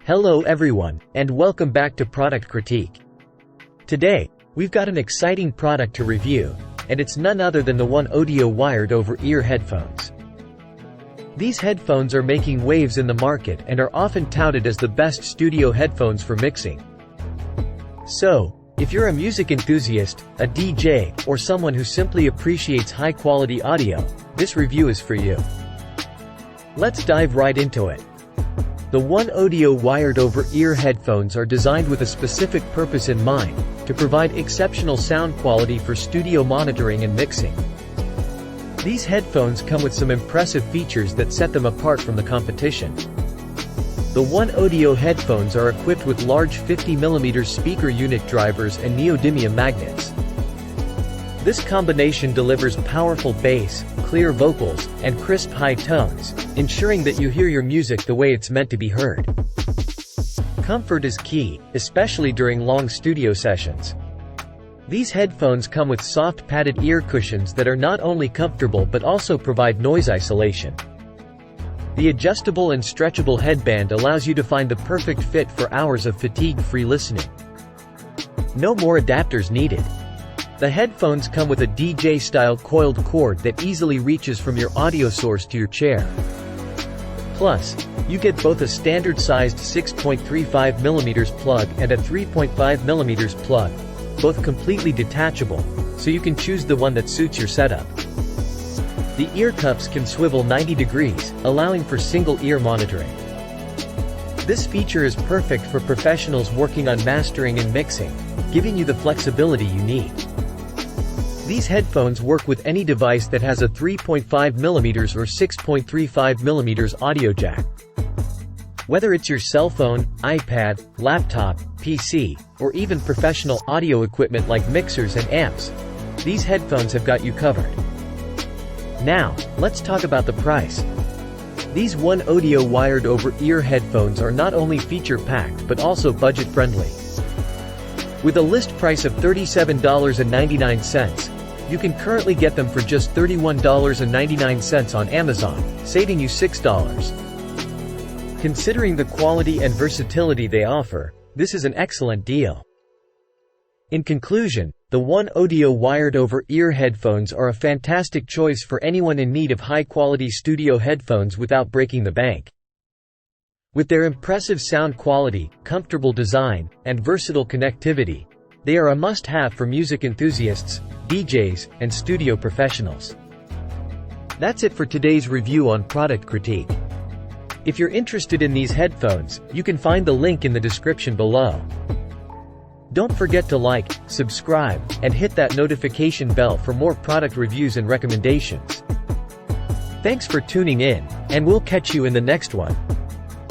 Hello everyone, and welcome back to Product Critique. Today, we've got an exciting product to review, and it's none other than the Oneodio wired over-ear headphones. These headphones are making waves in the market and are often touted as the best studio headphones for mixing. So, if you're a music enthusiast, a DJ, or someone who simply appreciates high-quality audio, this review is for you. Let's dive right into it. The Oneodio wired over-ear headphones are designed with a specific purpose in mind, to provide exceptional sound quality for studio monitoring and mixing. These headphones come with some impressive features that set them apart from the competition. The Oneodio headphones are equipped with large 50mm speaker unit drivers and neodymium magnets. This combination delivers powerful bass, clear vocals, and crisp high tones, ensuring that you hear your music the way it's meant to be heard. Comfort is key, especially during long studio sessions. These headphones come with soft padded ear cushions that are not only comfortable but also provide noise isolation. The adjustable and stretchable headband allows you to find the perfect fit for hours of fatigue-free listening. No more adapters needed. The headphones come with a DJ-style coiled cord that easily reaches from your audio source to your chair. Plus, you get both a standard-sized 6.35mm plug and a 3.5mm plug, both completely detachable, so you can choose the one that suits your setup. The ear cups can swivel 90 degrees, allowing for single-ear monitoring. This feature is perfect for professionals working on mastering and mixing, giving you the flexibility you need. These headphones work with any device that has a 3.5mm or 6.35mm audio jack. Whether it's your cell phone, iPad, laptop, PC, or even professional audio equipment like mixers and amps, these headphones have got you covered. Now, let's talk about the price. These Oneodio wired over-ear headphones are not only feature-packed but also budget-friendly. With a list price of $37.99, you can currently get them for just $31.99 on Amazon, saving you $6. Considering the quality and versatility they offer, this is an excellent deal. In conclusion, the Oneodio wired over-ear headphones are a fantastic choice for anyone in need of high-quality studio headphones without breaking the bank. With their impressive sound quality, comfortable design, and versatile connectivity, they are a must-have for music enthusiasts, DJs, and studio professionals. That's it for today's review on Product Critique. If you're interested in these headphones, you can find the link in the description below. Don't forget to like, subscribe, and hit that notification bell for more product reviews and recommendations. Thanks for tuning in, and we'll catch you in the next one.